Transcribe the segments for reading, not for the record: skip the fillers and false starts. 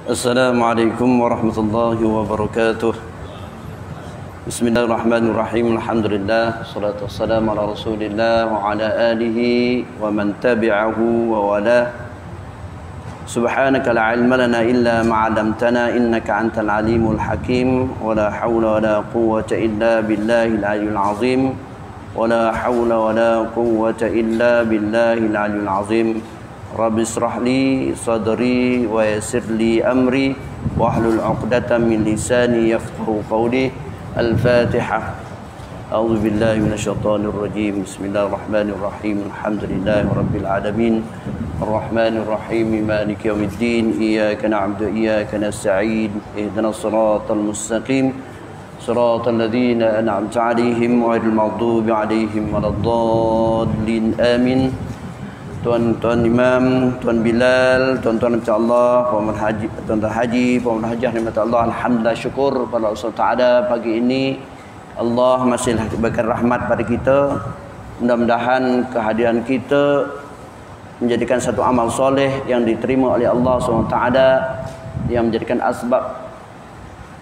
Assalamualaikum warahmatullahi wabarakatuh. Bismillahirrahmanirrahim. Alhamdulillah, salatu wassalamu ala Rasulillah wa ala alihi wa man tabi'ahu wa wala. Subhanaka la ilma lana illa ma 'allamtana innaka antal alimul hakim. Wa la haula wa la quwwata illa billahil aliyyil azim. Wa la haula wa la quwwata illa billahil aliyyil azim. Rabbi israh li sadri wa yassir li amri wahlul 'uqdatam min lisani yafqahu qawli. Al-Fatihah. A'udzu billahi minasyaitonir rajim. Bismillahirrahmanirrahim. Alhamdulillahirabbil alamin. Arrahmanir rahim. Maliki yaumiddin. Iyyaka na'budu wa iyyaka nasta'in. Ihdinas siratal mustaqim. Siratal ladzina an'amta 'alaihim ghairil maghdubi 'alaihim waladdallin. Amin. Tuan-tuan Imam, Tuan Bilal, tuan-tuan Masya Allah, Puan Haji, tuan-tuan Haji, Puan Hajah, Masya Allah, Alhamdulillah, syukur pada Allah Ta'ala pagi ini Allah masih berikan rahmat pada kita. Mudah-mudahan kehadiran kita menjadikan satu amal soleh yang diterima oleh Allah SWT, yang menjadikan asbab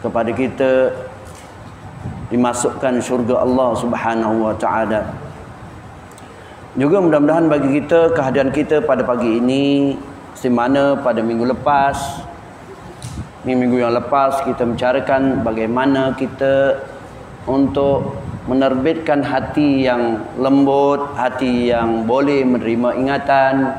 kepada kita dimasukkan syurga Allah Subhanahu Wa Ta'ala. Juga mudah-mudahan bagi kita kehadiran kita pada pagi ini, di mana pada minggu lepas, minggu yang lepas kita bicarakan bagaimana kita untuk menerbitkan hati yang lembut, hati yang boleh menerima ingatan.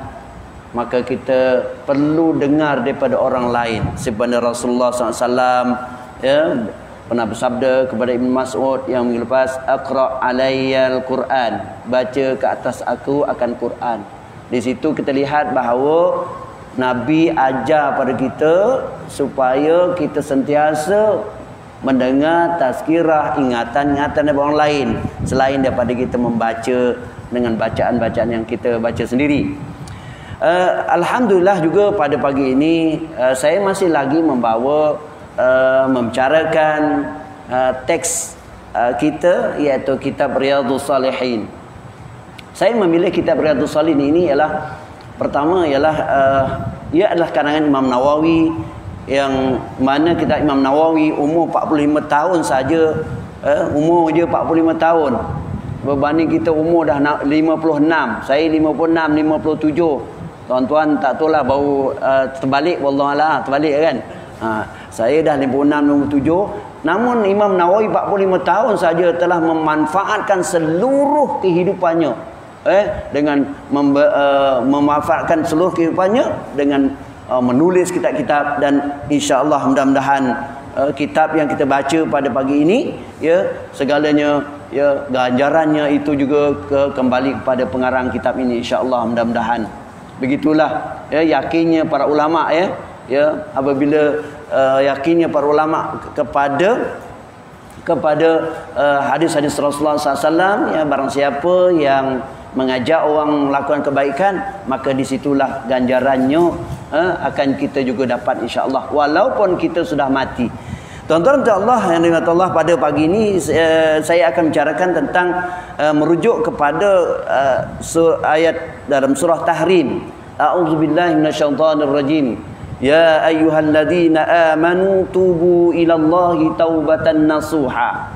Maka kita perlu dengar daripada orang lain. Sebenarnya Rasulullah SAW pernah bersabda kepada Ibn Mas'ud yang minggu lepas, Aqra' alayyal Quran, baca ke atas aku akan Quran. Di situ kita lihat bahawa Nabi ajar pada kita supaya kita sentiasa mendengar tazkirah, ingatan-ingatan dari orang lain selain daripada kita membaca dengan bacaan-bacaan yang kita baca sendiri. Alhamdulillah juga pada pagi ini saya masih lagi membawa membicarakan teks kita, iaitu kitab Riyadhus Salihin. Saya memilih kitab Riyadhus Salihin ini ialah, pertama ialah ia adalah karangan Imam Nawawi, yang mana kita Imam Nawawi umur 45 tahun saja, umur je 45 tahun berbanding kita umur dah 56. Saya 56, 57. Tuan-tuan tak tahulah, baru terbalik, wallahualam terbalik kan. Saya dah 56, 57. Namun Imam Nawawi 45 tahun saja telah memanfaatkan seluruh kehidupannya dengan memanfaatkan seluruh kehidupannya dengan menulis kitab-kitab. Dan insya-Allah mudah-mudahan kitab yang kita baca pada pagi ini, segalanya, ganjarannya itu juga kembali kepada pengarang kitab ini, insya-Allah mudah-mudahan. Begitulah yakinnya para ulama apabila yakinnya para ulama kepada hadis-hadis Rasulullah SAW, barang siapa yang mengajak orang melakukan kebaikan, maka disitulah ganjarannya akan kita juga dapat, insya-Allah, walaupun kita sudah mati. Tuan-tuan Allah yang dirahmati Allah, pada pagi ini saya akan bicarakan tentang merujuk kepada ayat dalam surah Tahrim. A'udzubillahi minasyaitonirrajim. Ya ayyuhalladzina amanu tubu ilallahi taubatan nasuha.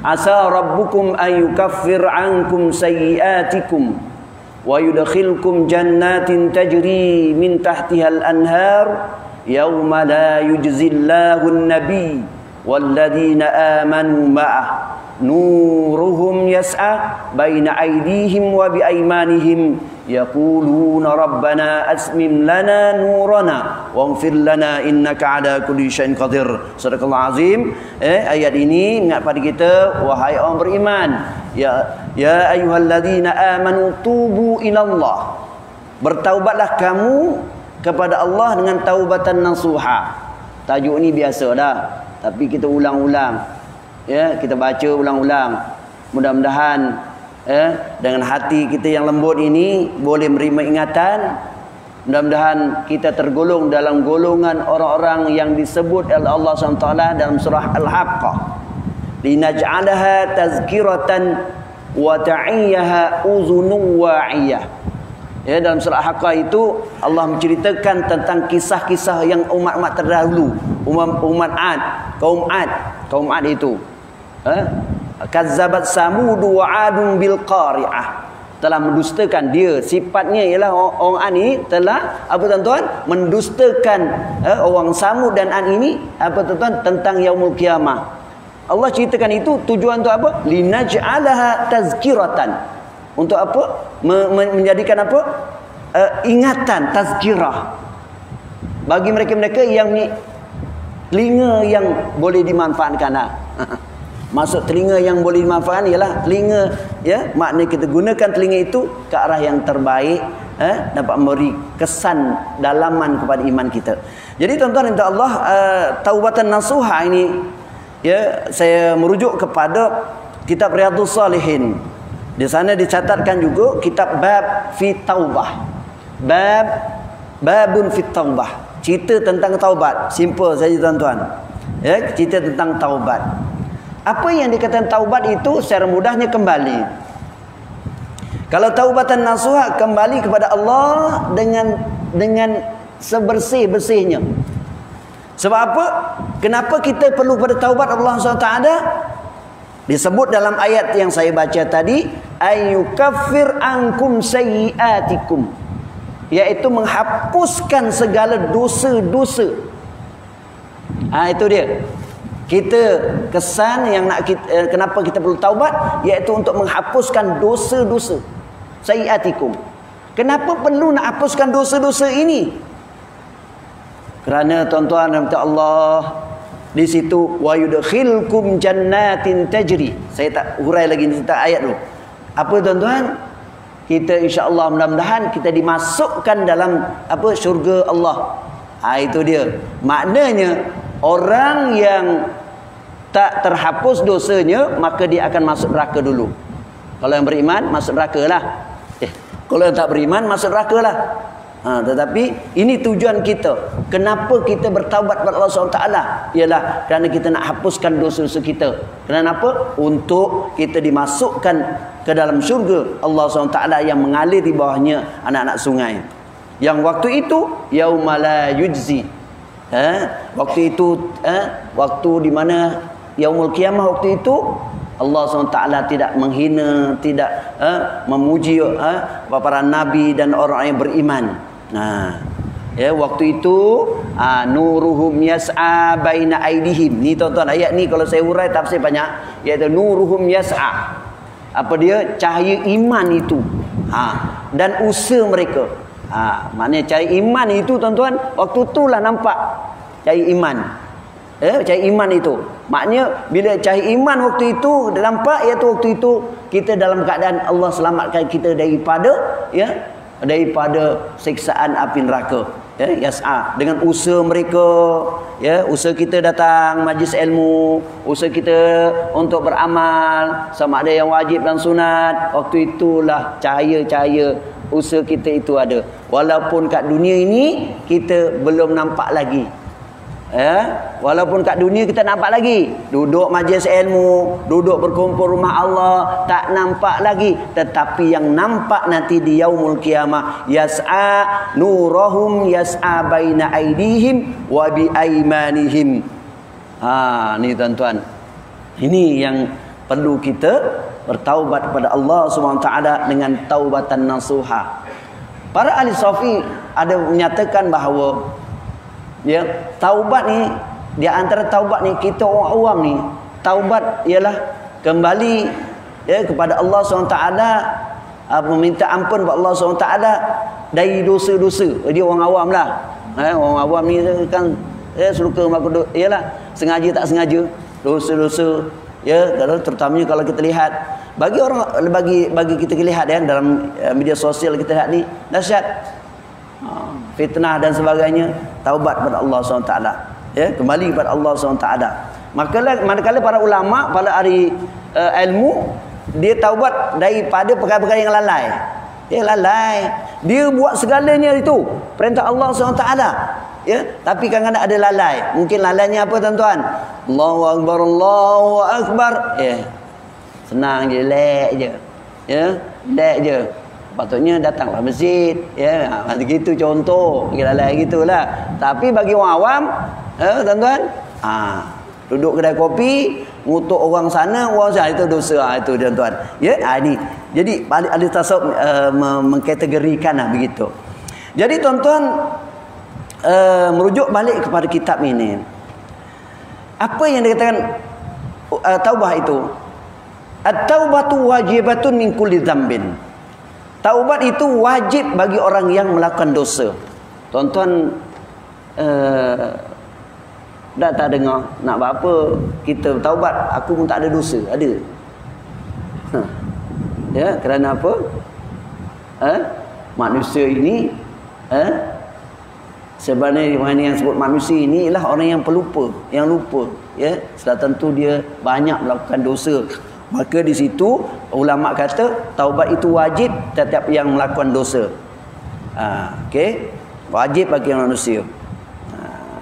Asa rabbukum an yukaffir ankum sayyiatikum wa yudkhilkum jannatin tajri min tahtihal anhar yawma la yujzillahu an-nabiy walladzina amanu ma'ah nuruhum yas'a baina aydihim wa bi aymanihim yaquluna rabbana asmim lana nurana waghfir lana innaka ala kulli syai'in qadir. Sadaqallahu azim. Ayat ini ingat pada kita, wahai orang beriman, ya ayyuhalladzina amanu tubu ilallah, bertaubatlah kamu kepada Allah dengan taubatan nasuha. Tajuk ni biasa dah, tapi kita ulang-ulang, kita baca ulang-ulang. Mudah-mudahan dengan hati kita yang lembut ini boleh menerima ingatan. Mudah-mudahan kita tergolong dalam golongan orang-orang yang disebut oleh Allah SWT dalam surah Al-Haqqah, linaj'alaha tazkiratan wa ta'iyyaha uzunun wa'iyah. Ya, dalam surah Al-Haqqah itu Allah menceritakan tentang kisah-kisah yang umat-umat terdahulu, umat Ad, kaum Ad itu. Kazzabat Samud wa 'Adun bil qari'ah. Telah mendustakan dia, sifatnya ialah orang Ad ini telah apa tuan-tuan, mendustakan orang Samud dan Ad ini apa tuan-tuan, tentang yaumul qiyamah. Allah ceritakan itu tujuan untuk apa? Linaj'alaha tazkiratan. Untuk apa? Menjadikan apa? Ingatan, tazkirah bagi mereka-mereka yang telinga yang boleh dimanfaatkan. Maksud telinga yang boleh dimanfaatkan ialah telinga, ya, makna kita gunakan telinga itu ke arah yang terbaik, dapat memberi kesan dalaman kepada iman kita. Jadi tuan-tuan insya Allah, taubatan nasuha ini, ya, saya merujuk kepada kitab Riyadhus Shalihin. Di sana dicatatkan juga kitab bab fi taubah. Babun fi taubah. Cerita tentang taubat. Simple saja tuan-tuan. Ya, cerita tentang taubat. Apa yang dikatakan taubat itu secara mudahnya kembali. Kalau taubatan nasuha, kembali kepada Allah dengan sebersih-bersihnya. Sebab apa? Kenapa kita perlu pada taubat Allah SWT? Disebut dalam ayat yang saya baca tadi, ayyukaffir ankum sayyiatikum, iaitu menghapuskan segala dosa-dosa. Itu dia. Kita kesan yang nak kita, kenapa kita perlu taubat, iaitu untuk menghapuskan dosa-dosa. Sayyiatikum. Kenapa perlu nak hapuskan dosa-dosa ini? Kerana tuan-tuan dan puan Allah, di situ wa yudkhilkum jannatin tajri. Saya tak hurai lagi tentang ayat tu. Apa tuan-tuan? Kita insya-Allah mudah-mudahan kita dimasukkan dalam apa, syurga Allah. Itu dia. Maknanya orang yang tak terhapus dosanya, maka dia akan masuk neraka dulu. Kalau yang beriman masuk neraka lah. Kalau yang tak beriman masuk neraka lah. Tetapi ini tujuan kita. Kenapa kita bertaubat kepada Allah SWT? Ialah kerana kita nak hapuskan dosa-dosa kita. Kenapa? Untuk kita dimasukkan ke dalam syurga Allah SWT yang mengalir di bawahnya anak-anak sungai. Yang waktu itu yaumala yujzi. Waktu itu waktu di mana yaumul qiyamah, waktu itu Allah SWT tidak menghina, tidak memuji para nabi dan orang yang beriman. Ya, waktu itu nuruhum yas'a baina aidihim. Ni tuan-tuan, ayat ni kalau saya urai tafsir banyak, iaitu nuruhum yas'a. Apa dia? Cahaya iman itu. Dan usaha mereka. Maknanya cahaya iman itu tuan-tuan, waktu itulah nampak cahaya iman. Cahaya iman itu. Maknanya bila cahaya iman waktu itu nampak, iaitu waktu itu kita dalam keadaan Allah selamatkan kita daripada siksaan api neraka. Yas'a, dengan usaha mereka, usaha kita datang majlis ilmu, usaha kita untuk beramal sama ada yang wajib dan sunat, waktu itulah cahaya-cahaya usaha kita itu ada. Walaupun kat dunia ini kita belum nampak lagi. Walaupun kat dunia kita nampak lagi, duduk majlis ilmu, duduk berkumpul rumah Allah, tak nampak lagi. Tetapi yang nampak nanti di yaumul qiyamah, yas'a nurahum yas'a baina aidihim wa bi aimanihim. Ni tuan-tuan, ini yang perlu kita bertaubat kepada Allah SWT dengan taubatan nasuha. Para ahli sufi ada menyatakan bahawa taubat ni, di antara taubat ni, kita orang awam ni, taubat ialah kembali kepada Allah SWT, meminta ampun kepada Allah SWT dari dosa-dosa. Dia orang awam lah. Orang awam ni kan suka melakukan, ialah sengaja tak sengaja dosa-dosa. Terutamanya kalau kita lihat, bagi kita lihat dalam media sosial kita lihat ni dahsyat. Fitnah dan sebagainya. Taubat kepada Allah SWT, kembali kepada Allah SWT. Manakala para ulama, para ahli ilmu, dia taubat daripada perkara-perkara yang lalai. Dia lalai, dia buat segalanya itu perintah Allah SWT, tapi kadang-kadang ada lalai. Mungkin lalainya apa tuan-tuan? Allahu Akbar, Allahu Akbar, senang je, relax je, relax je. patutnya datanglah masjid, ya. Begitu contoh, kira-kira gitulah. Tapi bagi orang awam, tuan-tuan, duduk kedai kopi, ngutuk orang sana itu dosa, itu tuan-tuan. Ya, ini. Jadi ahli tasawuf mengkategorikanlah begitu. Jadi tuan-tuan, merujuk balik kepada kitab ini. Apa yang dikatakan taubah itu? At-taubatu wajibatun min kulli dzambin. Taubat itu wajib bagi orang yang melakukan dosa. Tuan-tuan dah tak dengar nak buat apa kita taubat, aku pun tak ada dosa, ada. Ya, kerana apa? Manusia ini sebenarnya mana yang sebut manusia ini ialah orang yang pelupa, yang lupa, ya. Sudah tentu dia banyak melakukan dosa. Maka di situ ulama kata taubat itu wajib setiap yang melakukan dosa. Okey, wajib bagi manusia.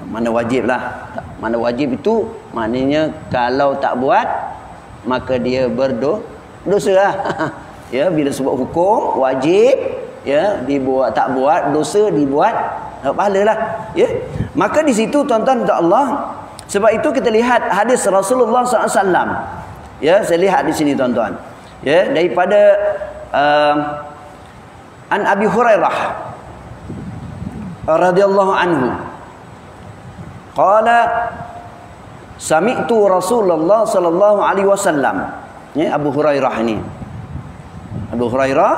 Mana wajib lah. Mana wajib itu maknanya kalau tak buat maka dia berdosa lah. Ya, bila sebut hukum wajib, ya, dibuat, tak buat dosa, dibuat pahala lah, ya. Maka di situ tuan-tuan Allah, sebab itu kita lihat hadis Rasulullah SAW. Ya, saya lihat di sini tuan-tuan. Ya, daripada An Abi Hurairah radhiyallahu anhu. Qala sami'tu Rasulullah sallallahu alaihi wasallam. Ya, Abu Hurairah ini. Abu Hurairah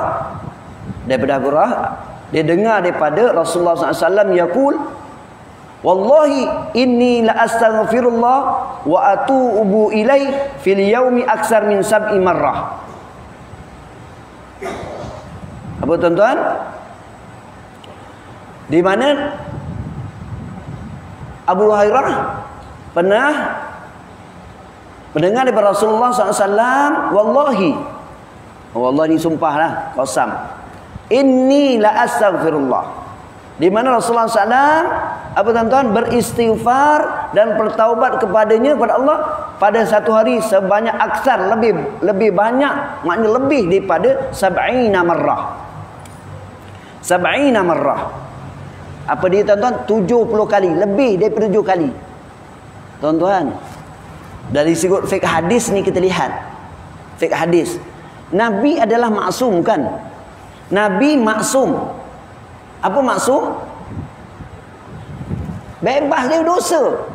daripada Abu Hurairah, dia dengar daripada Rasulullah SAW yaqul, wallahi inni la astaghfirullah wa atubu ilai fil yaumi aksar min 7 marrah. Apa tuan-tuan? Di mana Abu Hurairah pernah mendengar daripada Rasulullah SAW, wallahi, wallahi ni sumpahlah, qasam, inni la astaghfirullah. Di mana Rasulullah SAW apa tuan-tuan beristighfar dan bertaubat kepadanya kepada Allah pada satu hari sebanyak aksar, lebih banyak, maknanya lebih daripada 70 marrah. 70 marrah. Apa dia tuan-tuan? 70 kali, lebih daripada 7 kali. Tuan-tuan, dari segi fiqh hadis ni kita lihat. Fiqh hadis. Nabi adalah maksum kan? Nabi maksum. Apa maksum? Bebas dari dosa.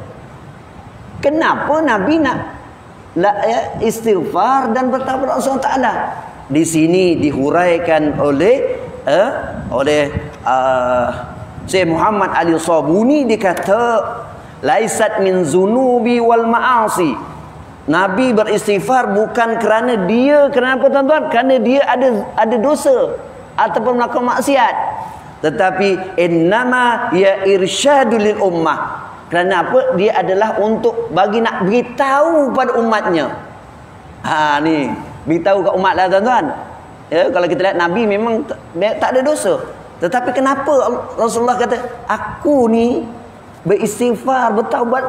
Kenapa Nabi nak istighfar dan bertaubat kepada Allah Taala? Di sini dihuraikan oleh Syekh Muhammad Ali Sabuni, dikata laisat min zunubi wal ma'asi. Nabi beristighfar bukan kerana apa tuan-tuan? Kerana dia ada dosa ataupun melakukan maksiat, tetapi innama ya irsyadul lil ummah. Kerana apa? Dia adalah untuk nak beritahu pada umatnya. Ni beritahu kat umat lah tuan-tuan. Ya, kalau kita lihat Nabi memang tak ada dosa. Tetapi kenapa Rasulullah kata aku ni beristighfar, bertaubat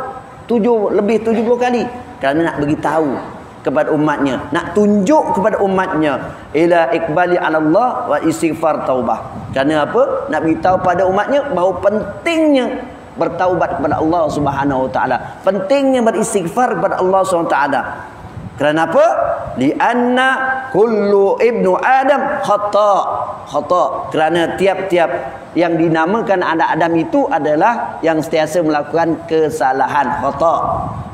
lebih 70 kali? Kerana nak beritahu kepada umatnya, nak tunjuk kepada umatnya ila iqbali ala Allah wa istighfar taubah. Kerana apa? Nak beritahu pada umatnya bahawa pentingnya bertaubat kepada Allah Subhanahu wa taala, pentingnya beristighfar kepada Allah Subhanahu wa taala. Kerana apa? Lianna kullu ibnu Adam khata. Kerana tiap-tiap yang dinamakan anak Adam itu adalah yang sentiasa melakukan kesalahan, khata.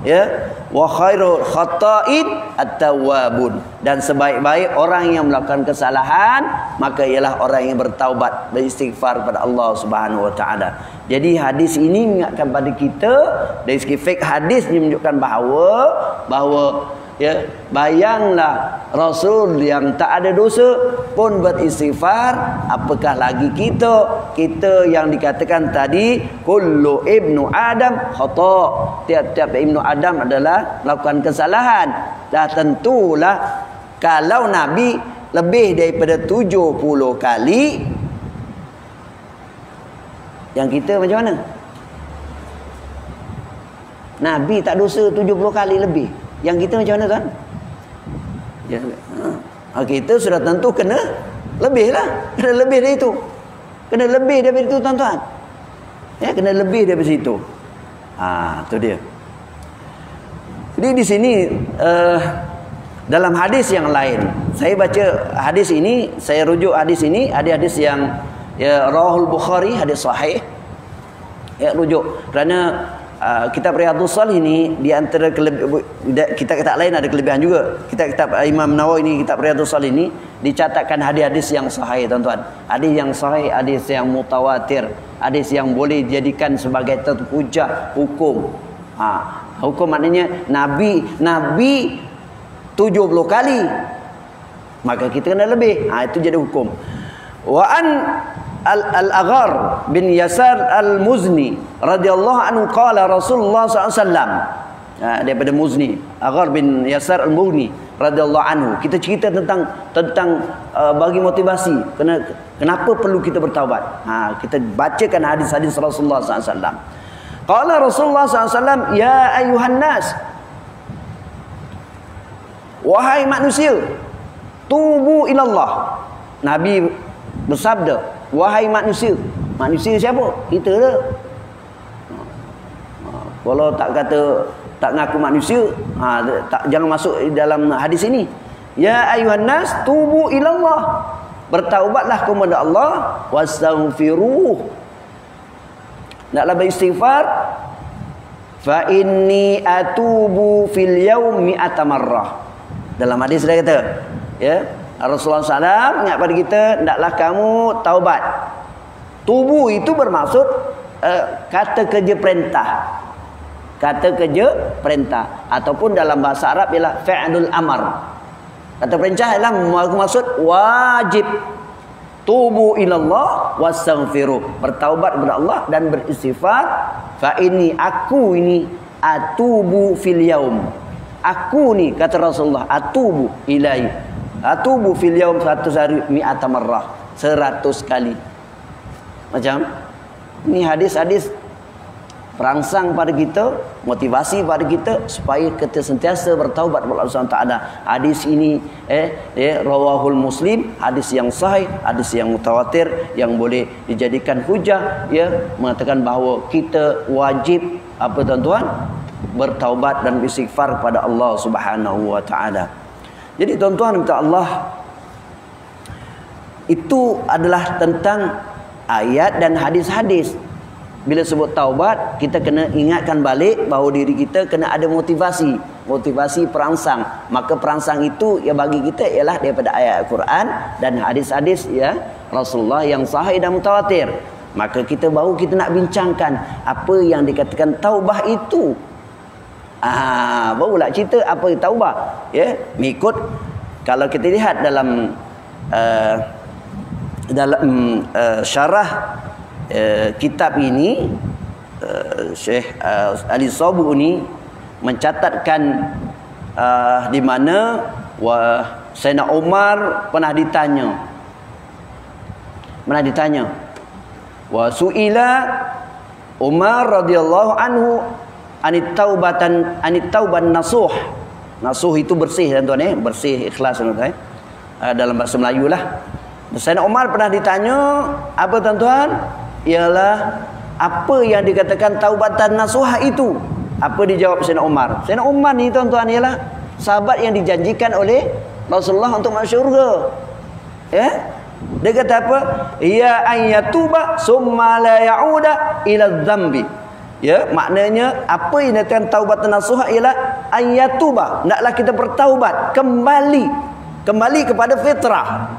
Ya, wa khairul khata'in at-tawwabun. Dan sebaik-baik orang yang melakukan kesalahan maka ialah orang yang bertaubat, beristighfar kepada Allah Subhanahu wa taala. Jadi hadis ini mengingatkan pada kita dari segi fiqh hadis ini menunjukkan bahawa ya, bayanglah Rasul yang tak ada dosa pun beristighfar, apakah lagi kita yang dikatakan tadi kullu ibnu Adam khata. Tiap-tiap ibnu Adam adalah melakukan kesalahan. Dah tentulah kalau Nabi lebih daripada 70 kali, yang kita macam mana? Nabi tak dosa 70 kali lebih. Yang kita macam mana tuan? Ya, kita sudah tentu kena Lebih lah. Kena lebih dari itu. Kena lebih daripada itu tuan-tuan. Ya, kena lebih daripada situ. Tu dia. Jadi di sini dalam hadis yang lain, saya baca hadis ini, saya rujuk hadis ini, ada hadis yang rawahul Bukhari, hadis sahih. Ya, rujuk kerana kitab Riyadhus Shalihin ini di antara kitab-kitab lain ada kelebihan juga. Kitab Imam Nawawi ini, kitab Riyadhus Shalihin ini dicatatkan hadis-hadis yang sahih tuan-tuan. Hadis yang sahih, hadis yang mutawatir, hadis yang boleh dijadikan sebagai hujah hukum. Hukum maknanya Nabi 70 kali, maka kita kena lebih. Itu jadi hukum. Wa an Al-Aghar bin Yasar Al-Muzni radhiyallahu anhu qala Rasulullah SAW, daripada Muzni, Aghar bin Yasar Al-Muzni radhiyallahu anhu, kita cerita tentang bagi motivasi kenapa perlu kita bertaubat. Kita bacakan hadis-hadis Rasulullah SAW. Qala Rasulullah SAW, ya ayuhan nas, wahai manusia, tubu ilallah. Nabi bersabda, wahai manusia. Manusia siapa? Kita dah. Kalau tak ngaku manusia, jangan masuk dalam hadis ini. Ya ayuhan nas, tubu ilallah. Bertaubatlah kepada Allah, wastaghfiruh. Naklah beristighfar. Fa inni atubu fil yaumi mi'ata marrah. Dalam hadis dia kata, ya, Rasulullah SAW ingat pada kita, hendaklah kamu taubat. Tubu itu bermaksud kata kerja perintah. Kata kerja perintah, ataupun dalam bahasa Arab ialah fi'lul amar. Kata perintah ialah maksud wajib. Tubu ilallah wastaghfiruh. Bertaubat kepada Allah dan beristighfar. Fa ini, aku ini, atubu fil yaum. Aku ni, kata Rasulullah, atubu ilai. Atubu fil yaum, 100 hari, mi'ata marrah, 100 kali. Macam ni hadis-hadis perangsang pada kita, motivasi pada kita supaya kita sentiasa bertaubat kepada Allah SWT. Hadis ini rawahul Muslim, hadis yang sahih, hadis yang mutawatir, yang boleh dijadikan hujah, ya, mengatakan bahawa kita wajib apa tuan-tuan, bertaubat dan beristighfar kepada Allah Subhanahu wa taala. Jadi tuan-tuan minta Allah, itu adalah tentang ayat dan hadis-hadis. Bila sebut taubat, kita kena ingatkan balik bahawa diri kita kena ada motivasi perangsang. Maka perangsang itu yang bagi kita ialah daripada ayat Al-Quran dan hadis-hadis, ya, Rasulullah yang sahih dan mutawatir. Maka kita nak bincangkan apa yang dikatakan taubah itu. Barulah cerita apa taubah, ya, mengikut kalau kita lihat dalam syarah kitab ini, Syekh Ali Sabu ini mencatatkan di mana Sayyidina Umar pernah ditanya wa su'ila Umar radhiyallahu anhu anit tauban nasuh. Nasuh itu bersih tuan-tuan, bersih, ikhlas tuan-tuan, dalam bahasa Melayu lah. Sayyidina Umar pernah ditanya apa tuan-tuan? Ialah apa yang dikatakan taubatan nasuhah itu? Apa dijawab Sayyidina Umar? Sayyidina Umar ni tuan-tuan ialah sahabat yang dijanjikan oleh Rasulullah untuk masuk syurga. Ya? Dia kata apa? Ya ayyatuba summa la ya'uda ila dzambi. Ya, maknanya apa yang dikatakan taubatan nasuhah ialah ayyatuba, hendaklah kita bertaubat, kembali kepada fitrah.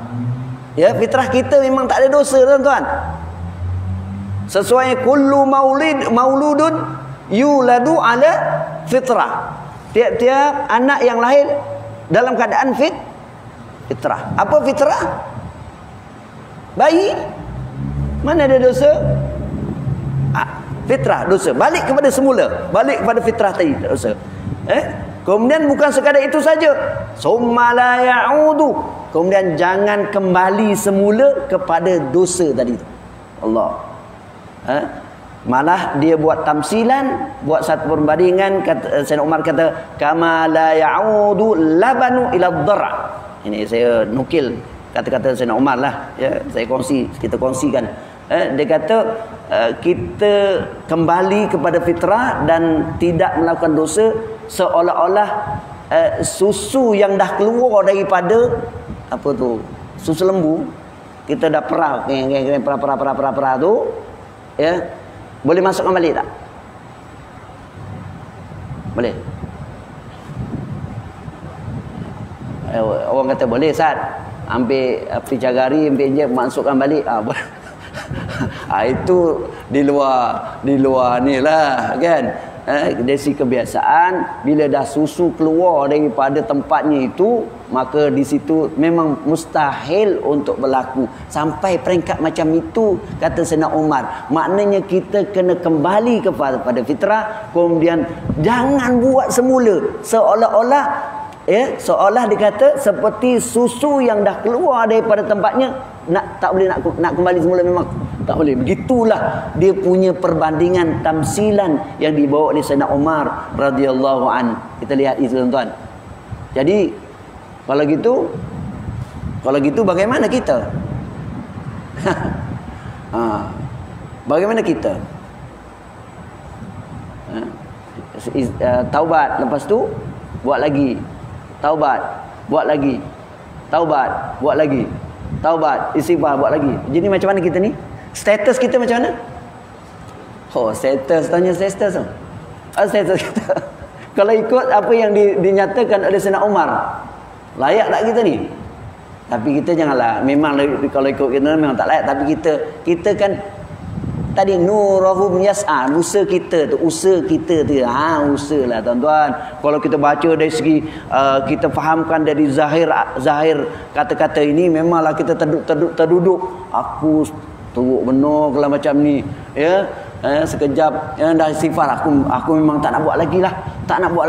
Ya, fitrah kita memang tak ada dosa tuan-tuan. Sesuai kullu mauludun yuladu ala fitrah. Tiap-tiap anak yang lahir dalam keadaan fitrah. Apa fitrah? Bayi. Mana ada dosa? Fitrah, dosa. Balik kepada semula. Balik kepada fitrah tadi, dosa. Kemudian bukan sekadar itu saja. Summa la ya'udu. Kemudian jangan kembali semula kepada dosa tadi. Allah. Malah dia buat tamsilan, buat satu perbandingan. Sayyidina Umar kata kama la ya'udu labanu ila dhar'a. Ini saya nukil kata-kata Sayyidina Umar lah, ya, kita kongsikan. Dia kata kita kembali kepada fitrah dan tidak melakukan dosa seolah-olah susu yang dah keluar daripada apa tu, susu lembu, kita dah perah tu, ya, boleh masukkan balik tak? Boleh. Orang kata boleh, Ustaz. Ambil api cagari, ambil je, masukkan balik. Itu di luar ni lah, kan? Dari segi kebiasaan, bila dah susu keluar daripada tempatnya itu, maka di situ memang mustahil untuk berlaku. Sampai peringkat macam itu, kata Sayyidina Umar. Maknanya kita kena kembali kepada fitrah, kemudian jangan buat semula seolah-olah, ya, seolah dikata seperti susu yang dah keluar daripada tempatnya, tak boleh nak kembali semula, memang tak boleh. Begitulah dia punya perbandingan tamsilan yang dibawa oleh Sayyidina Umar radhiyallahu an. Kita lihat itu, tuan-tuan. Jadi kalau gitu bagaimana kita? Bagaimana kita? Taubat, lepas tu buat lagi. Taubat, buat lagi. Taubat, buat lagi. Taubat, istighfar, buat lagi. Jadi macam mana kita ni? Status kita macam mana? Status, tanya status tu. Status kita. Kalau ikut apa yang dinyatakan oleh Sayyidina Umar, layak tak kita ni? Tapi kita janganlah, memang kalau ikut kita memang tak layak. Tapi kita kan tadi nurahum yas'a, usaha kita tu, usahalah, tuan-tuan. Kalau kita baca dari segi kita fahamkan dari zahir kata-kata ini, memanglah kita terduduk. Aku teruk benar kalau macam ni, ya. Sekejap dah istighfar, aku memang tak nak buat lagi lah, tak nak buat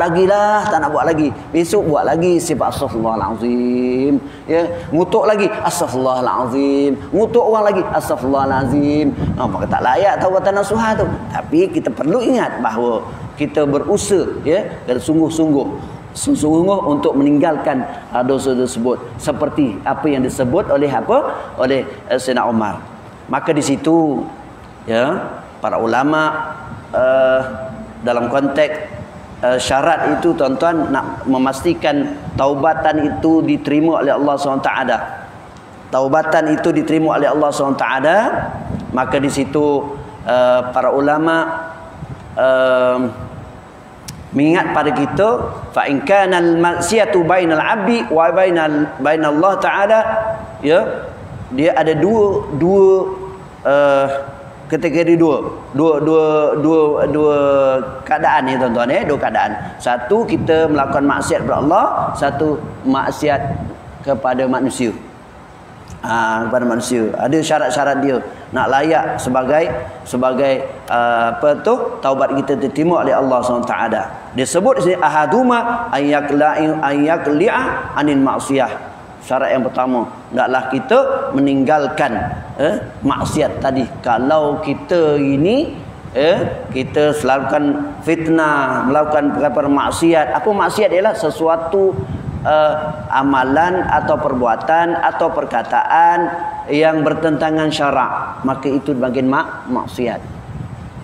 lagi. Besok buat lagi istighfar, astaghfirullahalazim, ya. Ngutuk lagi, astaghfirullahalazim. Ngutuk orang lagi, astaghfirullahalazim. Maka tak layak taubatan nasuha tu. Tapi kita perlu ingat bahawa kita berusaha, ya, dan sungguh-sungguh untuk meninggalkan dosa tersebut, seperti apa yang disebut oleh Sayyidina Umar. Maka di situ, ya, para ulama dalam konteks syarat itu, tuan-tuan, nak memastikan taubatan itu diterima oleh Allah SWT. Taubatan itu diterima oleh Allah SWT, maka di situ para ulama mengingat pada kita, fa in kana al maksiyatu bainal abdi wa bainallah ta'ala, ya, dia ada dua kategori dua keadaan ni, tuan-tuan, dua keadaan. Satu, kita melakukan maksiat kepada Allah, satu maksiat kepada manusia. Kepada manusia ada syarat-syarat dia nak layak sebagai taubat kita diterima oleh Allah SWT. Dia sebut di sini ahaduma ayyakli'a anil maksiyah. Syarat yang pertama, hendaklah kita meninggalkan maksiat tadi. Kalau kita ini kita melakukan fitnah, melakukan perkara maksiat. Apa maksiat? Ialah sesuatu amalan atau perbuatan atau perkataan yang bertentangan syarak, maka itu bagian maksiat.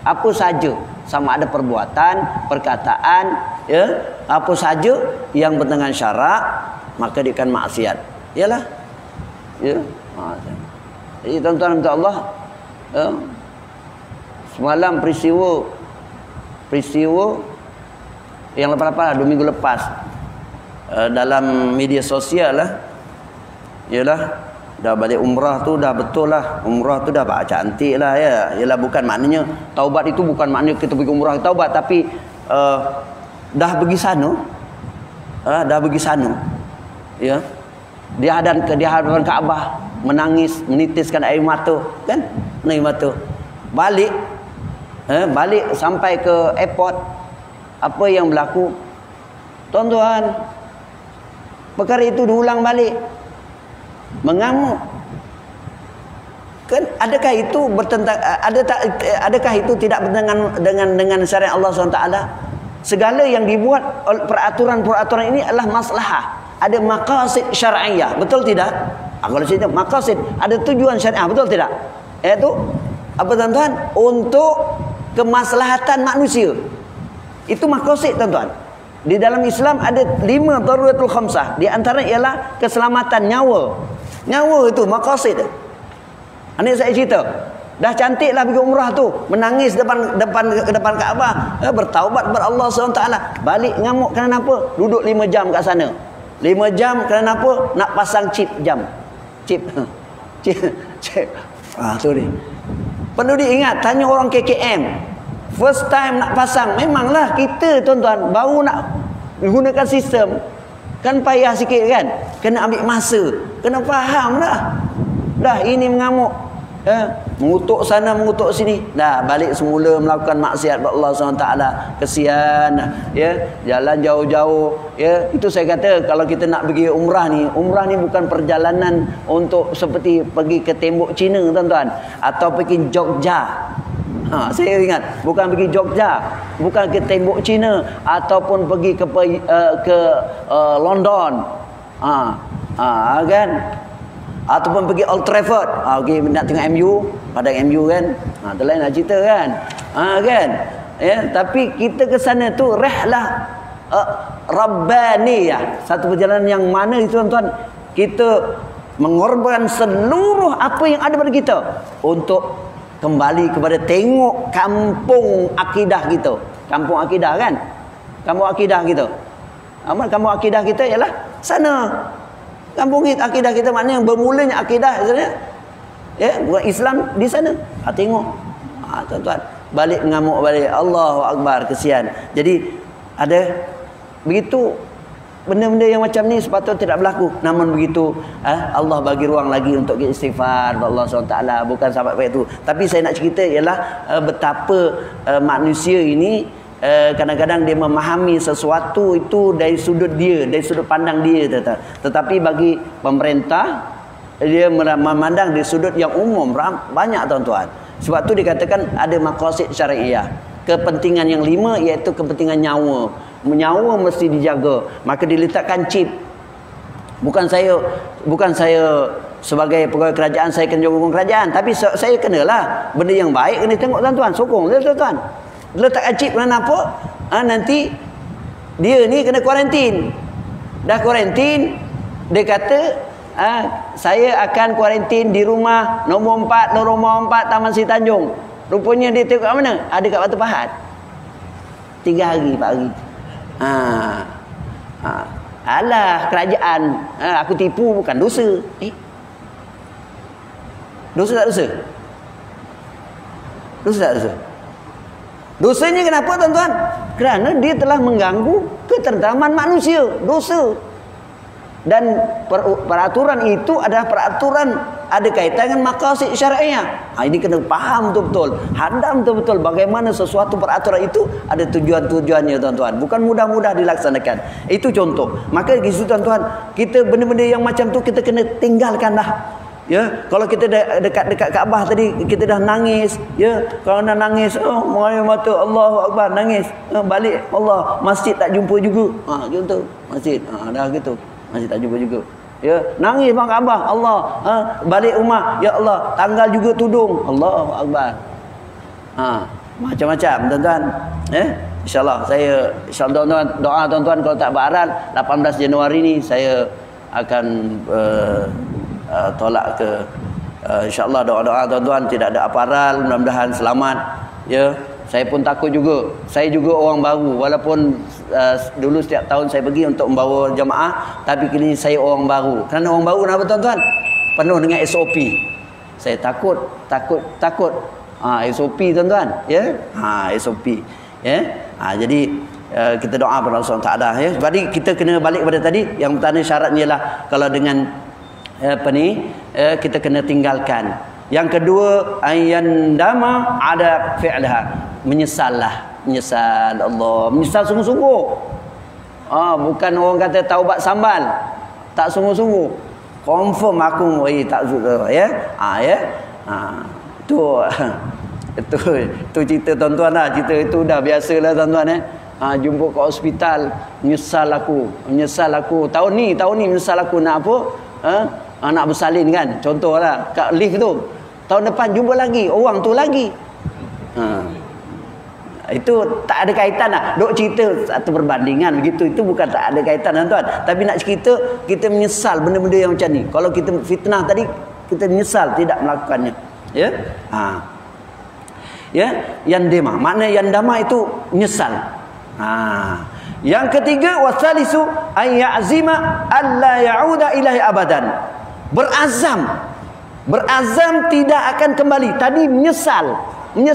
Apa saja, sama ada perbuatan, perkataan, ya, apa saja yang bertentangan syarak, maka dia akan maksiat. Iyalah, ya. Jadi tuan-tuan minta Allah, semalam peristiwa yang lepas-lepas 2 minggu lepas, dalam media sosial lah, ialah dah balik umrah tu dah betul lah, umrah tu dah cantik lah, ya. Ialah bukan maknanya taubat itu, bukan maknanya kita pergi umrah taubat, tapi dah pergi sana, ya, di hadapan Kaabah, menangis, menitiskan air mata, kan, air mata. Balik sampai ke airport, apa yang berlaku, tuan-tuan? Perkara itu diulang balik, mengamuk. Kan adakah itu bertentang, adakah itu tidak bertentangan dengan syariat Allah SWT? Segala yang dibuat peraturan-peraturan ini adalah maslahah, ada maqasid syar'iyah, betul tidak? Kalau cerita maqasid, ada tujuan syariah, betul tidak? Iaitu apa tuan-tuan? Untuk kemaslahatan manusia. Itu maqasid tuan-tuan. Di dalam Islam ada 5 daruratul khamsah. Di antara ialah keselamatan nyawa. Nyawa itu maqasid. Ini saya cerita. Dah cantiklah pergi umrah tu, menangis depan Kaabah, bertaubat kepada Allah SWT. Balik ngamuk kerana apa? Duduk 5 jam kat sana. 5 jam kerana apa? Nak pasang chip jam. Chip. Tu ni. Perlu diingat, tanya orang KKM. First time nak pasang, memanglah kita tuan-tuan baru nak gunakan sistem. Kan payah sikit kan? Kena ambil masa. Kena faham dah. Dah ini mengamuk. Mengutuk sana, mengutuk sini. Dah balik semula melakukan maksiat kepada Allah SWT. Kesian. Jalan jauh-jauh. Itu saya kata, kalau kita nak pergi umrah ni bukan perjalanan untuk seperti pergi ke tembok Cina tuan-tuan, atau pergi Jogja. Saya ingat, bukan pergi Jogja, bukan ke tembok Cina, ataupun pergi ke London. Kan? Ataupun pergi Old Trafford, pergi nak tengok MU, padang MU kan, tu lain nak cerita kan, kan, tapi kita ke sana tu rihlah rabbaniyah, satu perjalanan yang mana itu tuan-tuan, kita mengorbankan seluruh apa yang ada pada kita untuk kembali kepada tengok kampung akidah kita, kampung akidah kan, kampung akidah kita, kampung akidah kita ialah sana. Kampung akidah kita maknanya bermulanya akidah sebenarnya. Bukan Islam di sana. Tengok. Tuan-tuan, balik mengamuk balik. Allahu Akbar, kesian. Jadi ada begitu benda-benda yang macam ni sepatutnya tidak berlaku. Namun begitu, Allah bagi ruang lagi untuk istighfar kepada Allah SWT. Bukan sahabat baik itu. Tapi saya nak cerita ialah betapa manusia ini kadang-kadang dia memahami sesuatu itu dari sudut dia, dari sudut pandang dia. Tetapi bagi pemerintah, dia memandang dari sudut yang umum. Banyak tuan-tuan. Sebab tu dikatakan ada maqasid syariah. Kepentingan yang 5 iaitu kepentingan nyawa. Nyawa mesti dijaga. Maka diletakkan chip. Bukan saya sebagai pegawai kerajaan saya kena jaga kerajaan, tapi saya kenalah benda yang baik kena tengok tuan-tuan. Sokong dia tuan-tuan. Letak chip kerana apa? Nanti dia ni kena kuarantin. Dah kuarantin, dia kata saya akan kuarantin di rumah nombor 4, rumah 4 Taman Sri Tanjung. Rupanya dia tengok kat mana? Ada kat Batu Pahat. 3 hari, 4 hari. Alah kerajaan, aku tipu bukan dosa. Dosa tak dosa? Dosa tak dosa? Dosanya kenapa tuan-tuan? Kerana dia telah mengganggu ketenteraman manusia. Dosa. Dan peraturan itu adalah peraturan ada kaitan dengan maqasid syariah. Ini kena faham betul-betul. Hadam betul-betul bagaimana sesuatu peraturan itu ada tujuan-tujuannya tuan-tuan. Bukan mudah-mudah dilaksanakan. Itu contoh. Maka di situ tuan-tuan, kita benda-benda yang macam tu kita kena tinggalkan dah. Kalau kita dekat Kaabah tadi kita dah nangis, kalau nak nangis, mengalir mata, Allahu Akbar, nangis, balik, Allah, masjid tak jumpa juga. Contoh, masjid, dah gitu, masjid tak jumpa juga. Nangis bang Kaabah, Allah, balik rumah, ya Allah, tanggal juga tudung, Allahu Akbar. Macam-macam tuan-tuan. InsyaAllah saya doa tuan-tuan kalau tak beraral 18 Januari ni saya akan tolak ke insyaAllah doa-doa tuan-tuan tidak ada aparal, mudah-mudahan selamat. Saya pun takut juga. Saya juga orang baru, walaupun dulu setiap tahun saya pergi untuk membawa jemaah, tapi kali ini saya orang baru. Kerana orang baru kenapa tuan-tuan? Penuh dengan SOP. Saya takut. SOP tuan-tuan, SOP. Jadi kita doa kepada Allah SWT. Jadi kita kena balik pada tadi. Yang pertama syaratnya ialah kalau dengan kita kena tinggalkan. Yang kedua, ayandama ada fi'laha, menyesal Allah, menyesal sungguh-sungguh. Bukan orang kata taubat sambal, tak sungguh-sungguh. Confirm aku tak suka itu cerita tuan-tuan lah. Cerita itu dah biasalah tuan-tuan. Jumpa kat hospital, menyesal aku tahun ni menyesal aku nak apa? nak bersalin kan, contohlah kat lift tu, tahun depan jumpa lagi orang tu lagi. Itu tak ada kaitan lah. Dok cerita satu perbandingan begitu, itu bukan tak ada kaitan tuan. Tapi nak cerita kita menyesal benda-benda yang macam ni. Kalau kita fitnah tadi, kita menyesal tidak melakukannya. Ya. Ya, yandama. Makna yandama itu menyesal. Yang ketiga, wasalisu ay ya'zima alla ya'uda ilaihi abadan. Berazam tidak akan kembali. Tadi menyesal je.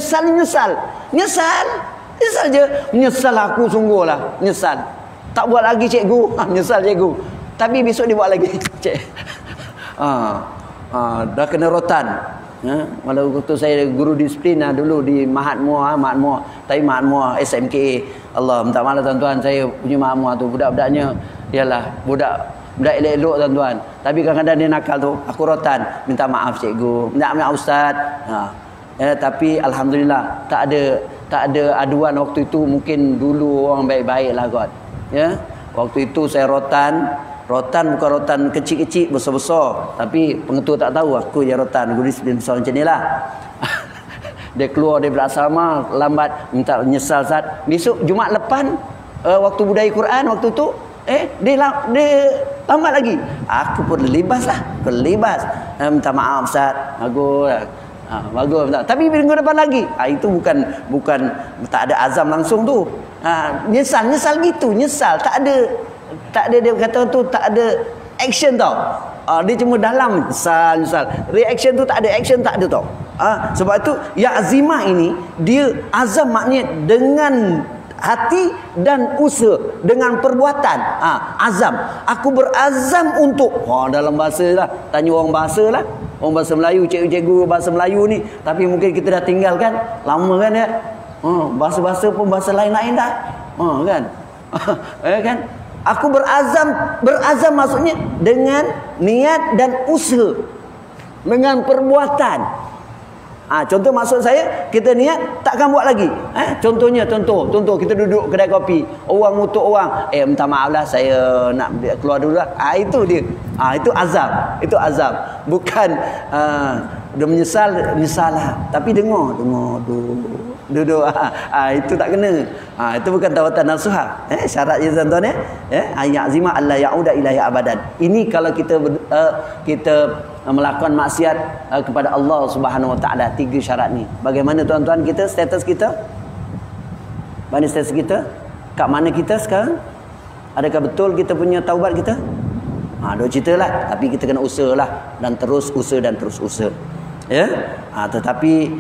Menyesal aku sungguhlah, menyesal. Tak buat lagi cikgu, menyesal cikgu. Tapi besok dia buat lagi. Cik. Dah kena rotan. Walau waktu saya guru disiplin dulu di Mahat Muar, tapi Mahat Muar SMKA. Allah minta maaf tuan-tuan, saya punya Mahat Muar tu budak-budaknya ialah budak elok-elok tuan-tuan. Tapi kadang-kadang dia nakal tu, aku rotan, minta maaf cikgu, minta maaf ustaz. Tapi alhamdulillah tak ada aduan waktu itu. Mungkin dulu orang baik-baik lah kot. Ya, waktu itu saya rotan bukan rotan kecil-kecil, besar-besar. Tapi pengetua tak tahu aku je rotan. Guru disiplin besar macam ni lah. Dia keluar daripada asrama lambat, minta menyesal Ustaz. Besok Jumaat lepas waktu budaya Quran waktu tu dia lambat lagi. Aku pun libas lah, minta maaf Ustaz. Bagus. Tapi minggu depan lagi. Itu bukan tak ada azam langsung tu. Nyesal gitu, nyesal. Tak ada dia kata tu, tak ada action tau. Dia cuma dalam nyesal. Reaction tu tak ada, action tak ada tau. Sebab tu ya'zimah ini dia azam, maknanya dengan hati dan usaha, dengan perbuatan. Azam. Aku berazam untuk dalam bahasa lah, tanya orang bahasa lah. Orang bahasa Melayu, cikgu bahasa Melayu ni, tapi mungkin kita dah tinggalkan lama kan ya. Bahasa-bahasa pun bahasa lain-lain dah. Kan? Kan? Aku berazam maksudnya dengan niat dan usaha, dengan perbuatan. Contoh maksud saya, kita niat takkan buat lagi. Contohnya, contoh kita duduk kedai kopi, orang ngutuk orang, minta maaf lah, saya nak keluar dulu lah. Itu dia. Itu azab. Bukan dia menyesal lah. Tapi dengar duduk. Itu tak kena. Itu bukan tawatan nasuhah. Syarat je tuan-tuan ya'zima alla ya'uda ilaihi abadan. Ini kalau kita melakukan maksiat kepada Allah Subhanahu Wa Taala, 3 syarat ni. Bagaimana tuan-tuan kita, status kita? Mana status kita? Kat mana kita sekarang? Adakah betul kita punya taubat kita? Dua cerita lah. Tapi kita kena usahalah, dan terus usaha. Ya. Tetapi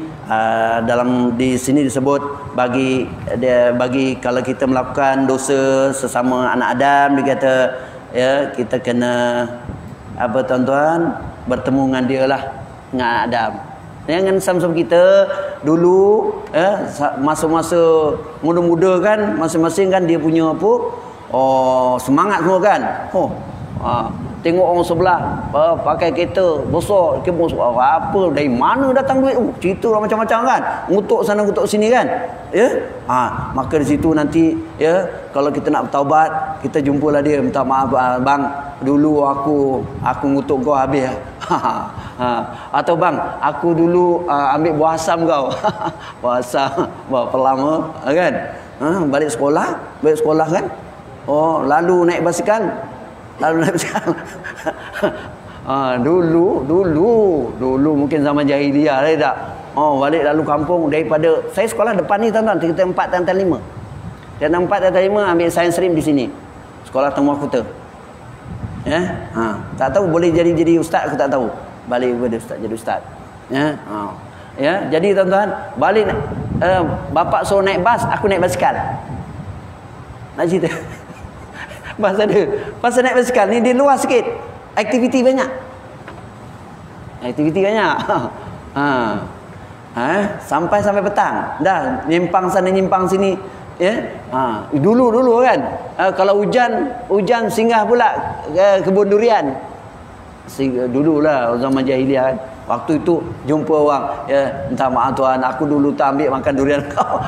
dalam di sini disebut bagi kalau kita melakukan dosa sesama anak Adam, dia kata ya, kita kena apa tuan-tuan, bertemu dengan dia lah, dengan Adam. Jangan sama-sama kita dulu masa-masa muda-muda kan, masing-masing kan dia punya apa, semangat semua kan. Tengok orang sebelah pakai kereta besar, apa, dari mana datang duit, cerita lah macam-macam kan, ngutuk sana ngutuk sini kan, ya. Maka di situ nanti ya, kalau kita nak bertaubat, kita jumpalah dia, minta maaf bang, dulu aku ngutuk kau habis. Atau bang, aku dulu ambil buah asam kau. Buah asam, buah pelama kan. Balik sekolah kan. Lalu naik basikal. Dulu mungkin zaman jahiliah lah tak. Balik lalu kampung, daripada saya sekolah depan ni tuan-tuan, kita 4 dan 5. Kita 4 dan 5 ambil sains stream di sini. Sekolah Tengah Kuta. Tak tahu boleh jadi ustaz, aku tak tahu. Balik kepada ustaz, jadi ustaz. Jadi tuan-tuan, balik bapak suruh naik bas, aku naik basikal. Nak cerita? Pasal naik basikal ni dia luas sikit. Aktiviti banyak. Sampai petang. Dah nyimpang sana nyimpang sini. Ya. Dulu kan. Kalau hujan singgah pula kebun durian. Dululah zaman jahiliah kan. Waktu itu jumpa orang, minta maaf tuan, aku dulu tak ambil makan durian kau.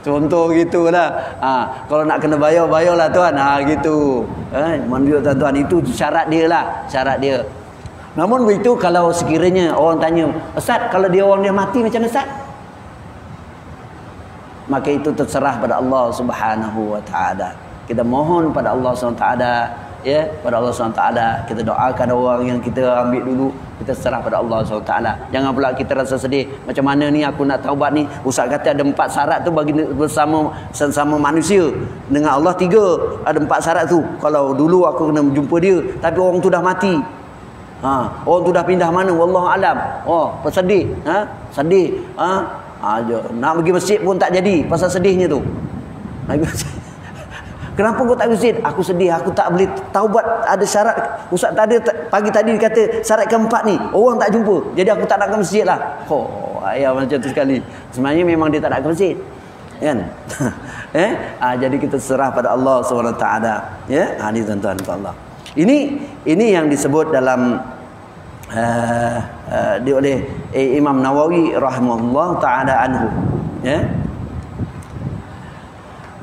Contoh gitulah. Kalau nak kena bayarlah tuan. Gitu. Menunjuk tuan-tuan, itu syarat dia lah, syarat dia. Namun begitu kalau sekiranya orang tanya, Ustaz, kalau dia orang dia mati macam mana Ustaz? Maka itu terserah pada Allah Subhanahu wa taala. Kita mohon pada Allah Subhanahu wa taala, ya, pada Allah Subhanahu wa taala. Kita doakan orang yang kita ambil dulu, kita serah pada Allah Subhanahu wa taala. Jangan pula kita rasa sedih, macam mana ni aku nak taubat ni? Ustaz kata ada 4 syarat tu bagi bersama manusia. Dengan Allah 3, ada 4 syarat tu. Kalau dulu aku kena jumpa dia, tapi orang tu dah mati. Orang tu dah pindah mana? Wallahu alam. Sedih, sedih. Nak pergi masjid pun tak jadi pasal sedihnya tu. Kenapa kau tak masjid? Aku sedih, aku tak boleh taubat, ada syarat. Ustaz pagi tadi kata syarat keempat ni, orang tak jumpa, jadi aku tak nak ke masjid lah. Ayah macam tu sekali. Sebenarnya memang dia tak nak ke masjid, kan? Jadi kita serah pada Allah SWT, ya. Ini tuan-tuan Allah. Ini yang disebut dalam oleh Imam Nawawi rahimahullah taala anhu, ya.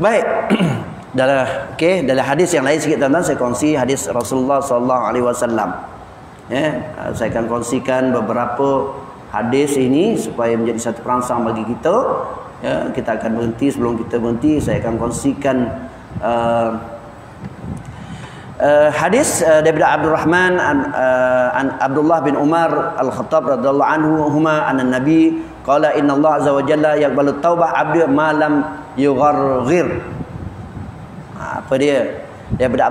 Baik. Dalam hadis yang lain sikit tuan-tuan, saya kongsi hadis Rasulullah sallallahu alaihi wasallam. Ya, saya akan kongsikan beberapa hadis ini supaya menjadi satu perangsang bagi kita. Ya, kita akan berhenti, sebelum kita berhenti saya akan kongsikan hadis daripada Abdurrahman Abdullah bin Umar Al-Khattab radhiyallahu anhuma anna Nabi qala inna Allah azza wa jalla yaqbalu taubah 'abdi ma lam yugharghir. Apa dia? Daripada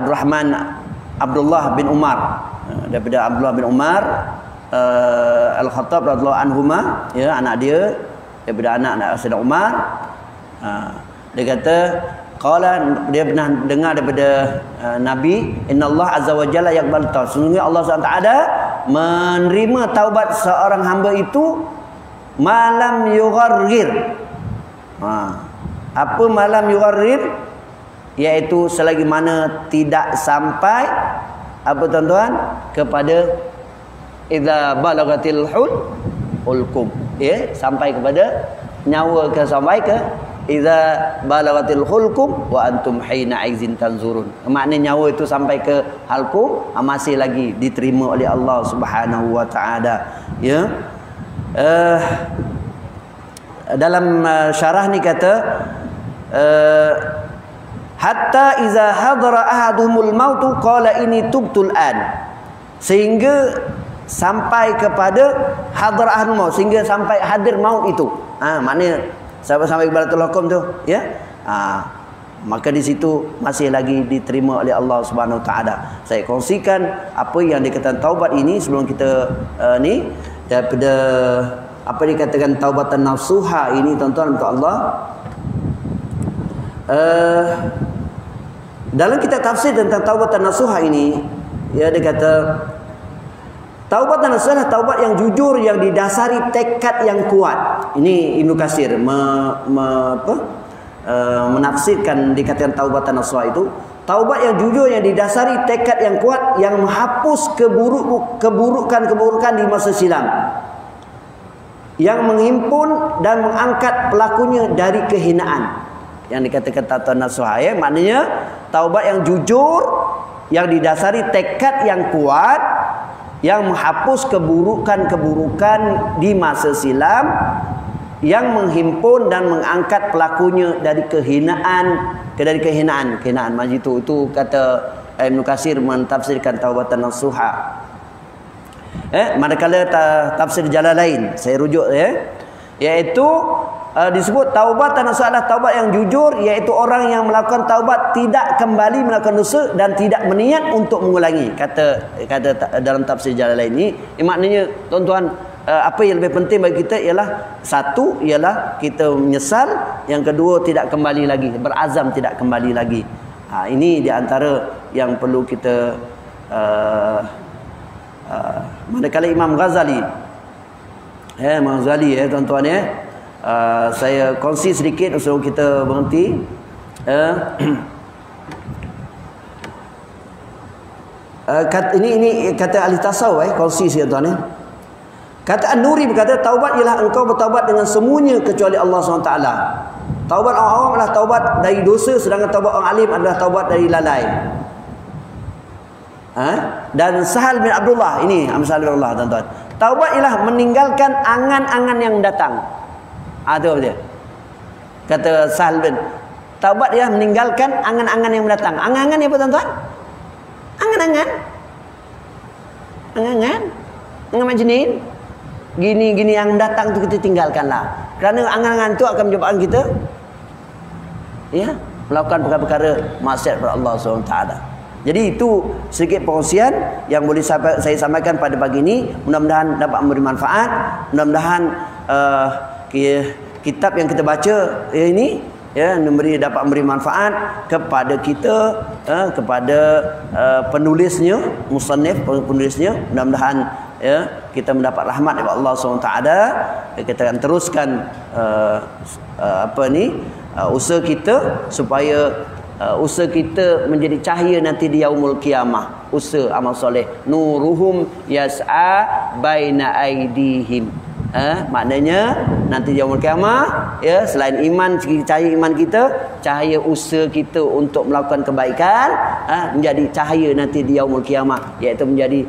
Abdullah bin Umar, daripada Abdullah bin Umar Al-Khattab radhiyallahu anhuma, ya, anak dia, daripada anak Sayyidina Umar. Dia kata dia pernah dengar daripada Nabi, innallaha azza wa jalla yaqbalu taubah, sesungguhnya Allah SWT menerima taubat seorang hamba itu malam yugharghir. Apa malam yugharghir? Iaitu selagi mana tidak sampai apa tuan-tuan, kepada idza balagatil hulqum, ya, sampai kepada nyawa, sampai ke idza balagatil hulqum wa antum hina aizin tanzurun. Maknanya nyawa itu sampai ke halqum, masih lagi diterima oleh Allah Subhanahu wa taala, ya. Dalam syarah ni kata hatta iza hadara ahadumul mautu qala ini tubtul an, sehingga sampai kepada hadar ahadul maut, sehingga sampai hadir maut itu. Maknanya sampai balatul hukum tu, ya. Maka di situ masih lagi diterima oleh Allah Subhanahu wa taala. Saya kongsikan apa yang dikatakan taubat ini sebelum kita ni, daripada apa dikatakan taubatan nasuha ini tuan-tuan untuk Allah. Dalam kitab tafsir tentang taubatan nasuha ini, ya, dia kata taubatan nasuha adalah taubat yang jujur yang didasari tekad yang kuat. Ini Ibnu Katsir menafsirkan dikatakan taubatan nasuha itu taubat yang jujur yang didasari tekad yang kuat yang menghapus keburukan di masa silam, yang menghimpun dan mengangkat pelakunya dari kehinaan. Yang dikatakan taubatan nasuha, ya, maknanya taubat yang jujur yang didasari tekad yang kuat yang menghapus keburukan di masa silam, yang menghimpun dan mengangkat pelakunya dari kehinaan. Macam itu kata Ibnu Katsir mentafsirkan taubatan nasuha. Manakala tafsir Jalalain saya rujuk, ya, iaitu disebut taubatan nasuha adalah taubat yang jujur, iaitu orang yang melakukan taubat tidak kembali melakukan dosa dan tidak berniat untuk mengulangi. Kata dalam tafsir Jalalain ini, maknanya tuan-tuan, apa yang lebih penting bagi kita ialah satu, ialah kita menyesal, yang kedua tidak kembali lagi, berazam tidak kembali lagi. Ini di antara yang perlu kita manakala Imam Ghazali, tuan-tuan, ya, saya kongsi sedikit sebelum kita berhenti. Ini kata ahli tasawuf, kongsi sikit tuan, ya. Kata An-Nuri berkata, taubat ialah engkau bertaubat dengan semuanya kecuali Allah SWT. Taubat orang awam adalah taubat dari dosa, sedangkan taubat orang alim adalah taubat dari lalai. Dan Sahal bin Abdullah, ini Sahal bin Abdullah tuan-tuan. Taubat ialah meninggalkan angan-angan yang datang. Itu apa dia? Kata Sahal bin, taubat ialah meninggalkan angan-angan yang datang. Angan-angan apa tuan-tuan? Angan-angan. Angan-angan. Angan majnin. Gini-gini yang datang tu kita tinggalkanlah. Kerana angan-angan tu akan menyebabkan kita melakukan perkara-perkara maksiat kepada Allah SWT. Jadi itu sedikit perkongsian yang boleh saya sampaikan pada pagi ini. Mudah-mudahan dapat memberi manfaat. Mudah-mudahan kitab yang kita baca ini dapat memberi manfaat kepada kita, kepada penulisnya, musannif penulisnya. Mudah-mudahan kita mendapat rahmat daripada Allah SWT. Kita akan teruskan usaha kita supaya usaha kita menjadi cahaya nanti di yaumul qiyamah. Usaha amal soleh, nuruhum yas'a baina aidihim. Maknanya nanti yaumul qiyamah, selain iman, cahaya iman kita, cahaya usaha kita untuk melakukan kebaikan menjadi cahaya nanti di yaumul qiyamah, iaitu menjadi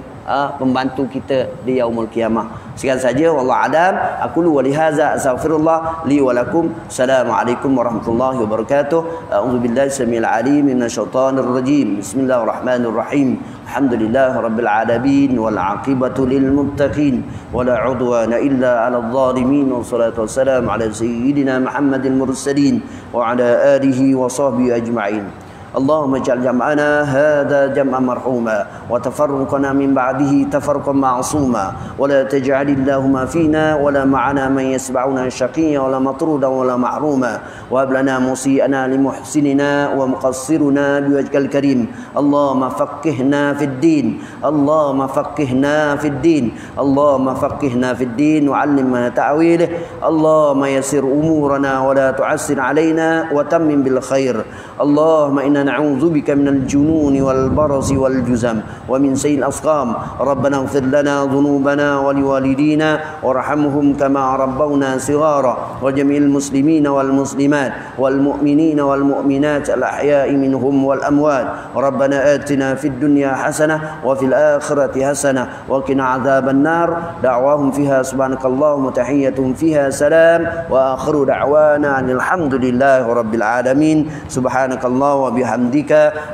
pembantu kita di yaumul qiyamah. Sekian saja, wallahu alam. Aqulu wa lihaza astaghfirullah li wa lakum. Assalamualaikum warahmatullahi wabarakatuh. A'udzu billahi samil alim minasyaitonir rajim. Bismillahirrahmanirrahim. Alhamdulillahirabbil alamin wal aqibatu lil muttaqin wala udwana illa 'alal zalimin. Wassalatu wassalamu ala sayyidina Muhammadil mursalin wa ala alihi wa sahbihi ajma'in. اللهم اجعل جمعنا هذا جمعا مرحوما وتفرقنا من بعده تفرقا معصوما ولا تجعل اللهم فينا ولا معنا من يسمعنا شقيا ولا مطرودا ولا محروما وهب لنا مسيئنا لمحسننا ومقصرنا بوجهك الكريم. اللهم فقهنا في الدين، اللهم فقهنا في الدين، اللهم فقهنا في الدين وعلمنا تأويله. اللهم يسر أمورنا ولا تعسر علينا وتمم بالخير. اللهم إنا نعوذ بك من الجنون والبرص والجزم ومن سيء الأسقام. ربنا اغفر لنا ذنوبنا ولوالدينا وارحمهم كما ربونا صغارا وجميع المسلمين والمسلمات والمؤمنين والمؤمنات الأحياء منهم والأموات. ربنا آتنا في الدنيا حسنة وفي الآخرة حسنة وقنا عذاب النار. دعواهم فيها سبحانك اللهم وتحيتهم فيها سلام وآخر دعوانا أن الحمد لله رب العالمين. سبحانك الله وبحمدك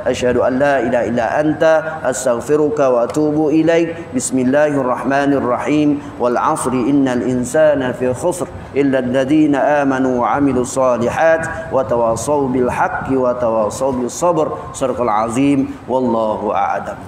أشهد أن لا إله إلا أنت أستغفرك وأتوب إليك. بسم الله الرحمن الرحيم. والعصر إن الإنسان في خسر إلا الذين آمنوا وعملوا الصالحات وتواصوا بالحق وتواصوا بالصبر. صدق العظيم والله أعلم.